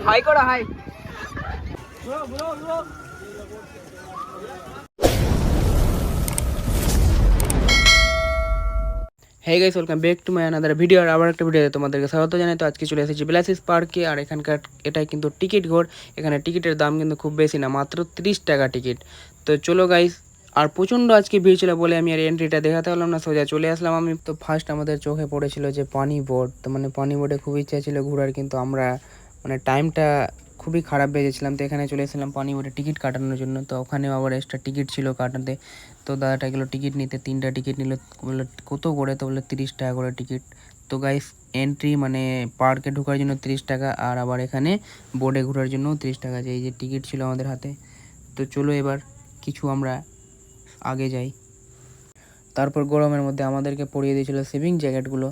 High করো hi. Hey guys, welcome back to my another video. আর আবার একটা ভিডিওতে তোমাদেরকে স্বাগত জানাই। তো আজকে চলে এসেছি বিলাসিস পার্কে। আর এখানকার এটাই কিন্তু টিকিট ঘর। এখানে টিকিটের দাম কিন্তু খুব বেশি না, মাত্র 30 টাকা টিকিট। তো চলো গাইস, আর প্রচণ্ড আজকে ভিড় ছিল বলে আমি আর এন্ট্রিটা দেখাতে পারলাম না, সোজা চলে আসলাম আমি। তো ফার্স্ট আমাদের চোখে পড়েছিল যে পানি বোট। তো মানে পানি বোটে খুব ইচ্ছা ছিল ঘোরার, কিন্তু আমরা মানে টাইমটা খুবই খারাপ বেজেছিলাম। তো এখানে চলে এসেছিলাম পানি বোটে টিকিট কাটানোর জন্য। তো ওখানেও আবার এক্সট্রা টিকিট ছিল কাটাতে। তো দাদাটা গেলো টিকিট নিতে, 3টা টিকিট নিল। বললো কত করে? তো বললো 30 টাকা করে টিকিট। তো গাইস, এন্ট্রি মানে পার্কে ঢোকার জন্য 30 টাকা, আর আবার এখানে বোর্ডে ঘোরার জন্য 30 টাকা। যে এই যে টিকিট ছিল আমাদের হাতে। তো চলো এবার কিছু আমরা আগে যাই। তারপর গরমের মধ্যে আমাদেরকে পরিয়ে দিয়েছিল সেভিং জ্যাকেটগুলো।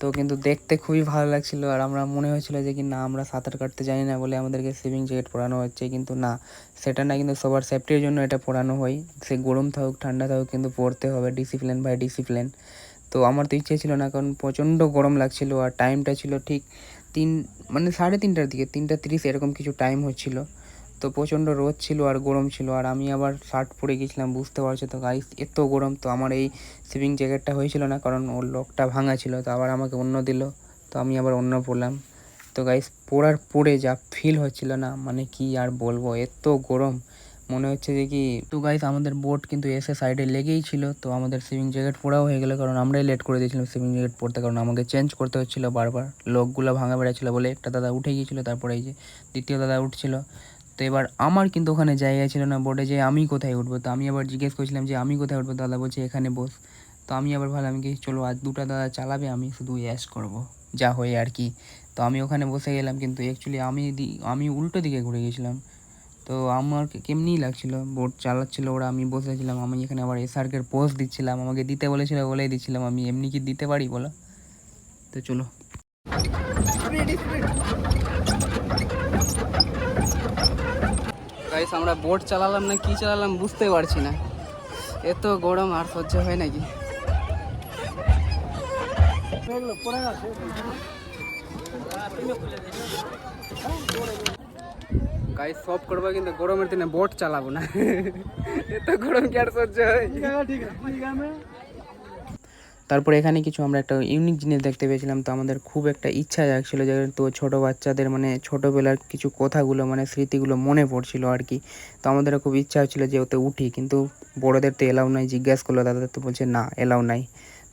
তো কিন্তু দেখতে খুবই ভালো লাগছিল, আর আমরা মনে হয়েছিল যে কি না, আমরা সাঁতার কাটতে জানি না বলে আমাদেরকে সেভিং জ্যাকেট পরানো হচ্ছে, কিন্তু না, সেটা না, কিন্তু সবার সেফটির জন্য এটা পরানো হয়। সে গরম থাকুক ঠান্ডা থাকুক, কিন্তু পরতে হবে, ডিসিপ্লিন বাই ডিসিপ্লিন। তো আমার তো ইচ্ছে ছিল না, কারণ প্রচণ্ড গরম লাগছিল। আর টাইমটা ছিল ঠিক মানে 3:30টার দিকে, 3:30 এরকম কিছু টাইম হচ্ছিল। তো প্রচণ্ড রোদ ছিল আর গরম ছিল, আর আমি আবার শার্ট পরে গেছিলাম, বুঝতে পারছো তো গাইস, এত গরম। তো আমার এই সেভিং জ্যাকেটটা হয়েছিল না, কারণ ওর লকটা ভাঙা ছিল। তো আবার আমাকে অন্য দিল, তো আমি আবার অন্য পরলাম। তো গাইস, পরে যা ফিল হচ্ছিল না, মানে কি আর বলবো, এত গরম মনে হচ্ছে যে কি। তো গাইস, আমাদের বোট কিন্তু এসে সাইডে লেগেই ছিল। তো আমাদের সেভিং জ্যাকেট পরাও হয়ে গেলো, কারণ আমরাই লেট করে দিয়েছিলাম সেভিং জ্যাকেট পরতে, কারণ আমাকে চেঞ্জ করতে হচ্ছিলো বারবার, লকগুলো ভাঙা বেড়াচ্ছিলো বলে। একটা দাদা উঠে গিয়েছিলো, তারপরে এই যে দ্বিতীয় দাদা উঠছিল। তো এবার আমার কিন্তু ওখানে জায়গা ছিল না বোর্ডে, যে আমি কোথায় উঠবো। তো আমি আবার জিজ্ঞেস করছিলাম যে আমি কোথায় উঠবো, দাদা বলছে এখানে বস। তো আমি আবার ভাবলাম কি চলো, আজ 2টা দাদা চালাবে, আমি শুধু অ্যাশ করব, যা হয় আর কি। তো আমি ওখানে বসে গেলাম, কিন্তু অ্যাকচুয়ালি আমি উল্টো দিকে ঘুরে গেছিলাম। তো আমার কেমনিই লাগছিলো, বোট চালাচ্ছিল ওরা, আমি বসেছিলাম। আমি এখানে আবার এসআরকের পোজ দিচ্ছিলাম, আমাকে দিতে বলেছিল বলেই দিচ্ছিলাম, আমি এমনি কি দিতে পারি বলো। তো চলো গাইস, আমরা বোট চালালাম না কি চালালাম বুঝতে পারছি না, এত গরম আর সহ্য হয় নাকি। গাইস, সব করবো, কিন্তু গরমের দিনে বোট চালাবো না। এত গরম কি আর সহ্য হয়? তারপরে এখানে কিছু আমরা একটা ইউনিক জিনিস দেখতে পেয়েছিলাম। তো আমাদের খুব একটা ইচ্ছা জাগছিল, যে তো ছোটো বাচ্চাদের মানে ছোটোবেলার কিছু কথাগুলো মানে স্মৃতিগুলো মনে পড়ছিল আর কি। তো আমাদেরও খুব ইচ্ছা হচ্ছিল যে ওতে উঠি, কিন্তু বড়োদের তো এলাও নাই। জিজ্ঞাসা করলো দাদাদের, তো বলছে না, এলাও নাই।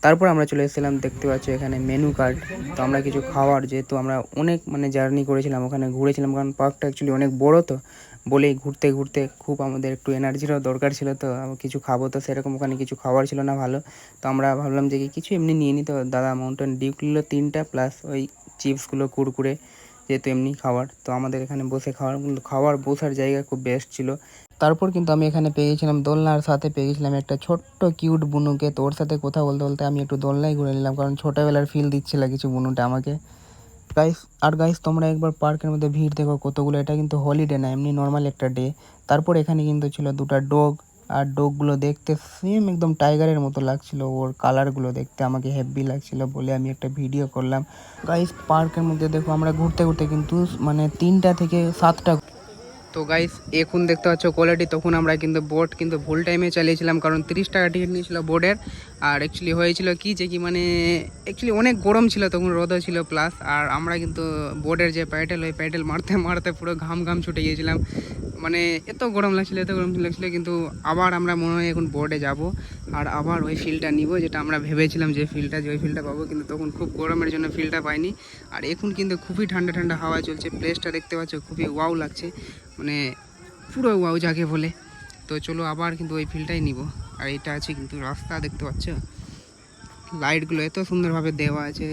তারপর আমরা চলে এসেছিলাম, দেখতে পাচ্ছি এখানে মেনু কার্ড। তো আমরা কিছু খাওয়ার, যেহেতু আমরা অনেক মানে জার্নি করেছিলাম, ওখানে ঘুরেছিলাম, কারণ পার্কটা অ্যাকচুয়ালি অনেক বড়। তো বলেই ঘুরতে ঘুরতে খুব আমাদের একটু এনার্জিরও দরকার ছিল। তো কিছু খাবো, তো সেরকম ওখানে কিছু খাবার ছিল না ভালো। তো আমরা ভাবলাম যে কিছু এমনি নিয়ে নিই। তো দাদা মাউন্টেন ডিউ নিল 3টা, প্লাস ওই চিপসগুলো, কুরকুরে, যেহেতু এমনি খাবার। তো আমাদের এখানে বসে খাওয়ার বসার জায়গা খুব বেস্ট ছিল। তারপর কিন্তু আমি এখানে পেয়ে গেছিলাম দোলনার সাথে, পেয়ে গেছিলাম একটা ছোট্ট কিউট বুনুকে। তো ওর সাথে কথা বলতে বলতে আমি একটু দোলনায় ঘুরে নিলাম, কারণ ছোটোবেলার ফিল দিচ্ছিল কিছু বুনুটা আমাকে। গাইস, তোমরা একবার পার্কের মধ্যে ভিড় দেখো কতগুলো। এটা কিন্তু হলিডে না, এমনি নর্মাল একটা ডে। তারপর এখানে কিন্তু ছিল 2টা ডগ, আর ডগগুলো দেখতে সেম একদম টাইগারের মতো লাগছিল। ওর কালারগুলো দেখতে আমাকে হেভি লাগছিল বলে আমি একটা ভিডিও করলাম। গাইস, পার্কের মধ্যে দেখো আমরা ঘুরতে ঘুরতে কিন্তু মানে 3টা থেকে 7টা। তো গাইস, এখন দেখতে পাচ্ছ কোয়ালিটি। তখন আমরা কিন্তু বোট কিন্তু ভুল টাইমে চালিয়েছিলাম, কারণ 30 টাকা টিকিট নিয়েছিল বোর্ডের। আর অ্যাকচুয়ালি হয়েছিল কি, যে কি মানে অ্যাকচুয়ালি অনেক গরম ছিল তখন, রোদও ছিল প্লাস। আর আমরা কিন্তু বোর্ডের যে প্যাডেল, ওই প্যাডেল মারতে মারতে পুরো ঘাম ছুটে গিয়েছিলাম। মানে এত গরম লাগছিলো। কিন্তু আবার আমরা মনে হয় এখন বোর্ডে যাব, আর আবার ওই ফিলটা নিব, যেটা আমরা ভেবেছিলাম যে ওই ফিলটা পাবো, কিন্তু তখন খুব গরমের জন্য ফিলটা পাইনি। আর এখন কিন্তু খুবই ঠান্ডা ঠান্ডা হাওয়া চলছে। প্লেসটা দেখতে পাচ্ছ, খুবই ওয়াও লাগছে, মানে পুরো ওয়াও যাকে বলে। তো চলো আবার কিন্তু ওই ফিলটাই নিব। আর এটা আছে কিন্তু রাস্তা, দেখতে পাচ্ছ লাইটগুলো এত সুন্দরভাবে দেওয়া আছে,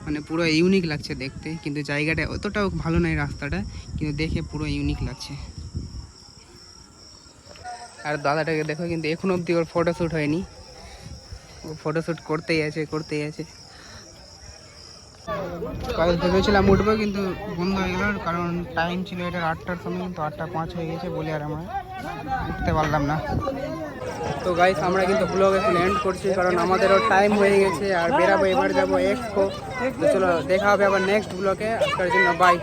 মানে পুরো ইউনিক লাগছে দেখতে। কিন্তু জায়গাটা অতটাও ভালো নয় রাস্তাটা, কিন্তু দেখে পুরো ইউনিক লাগছে। আর দাদাটাকে দেখো, কিন্তু এখন অবধি ওর ফটোশ্যুট হয়নি, ও ফটোশ্যুট করতেই আছে। কাল ভেবেছিলাম উঠবো, কিন্তু বন্ধ হয়ে গেল, কারণ টাইম ছিল এটার 8টার সময়, কিন্তু 8:05 হয়ে গেছে বলে আর আমরা উঠতে পারলাম না। তো গাইস, আমরা কিন্তু ব্লগ এখন এন্ড করছি, কারণ আমাদেরও টাইম হয়ে গেছে আর বেরাবো, এবার যাবো এক্সপো। তো চলো দেখা হবে আবার নেক্সট ব্লগে, আজকের জন্য বাই।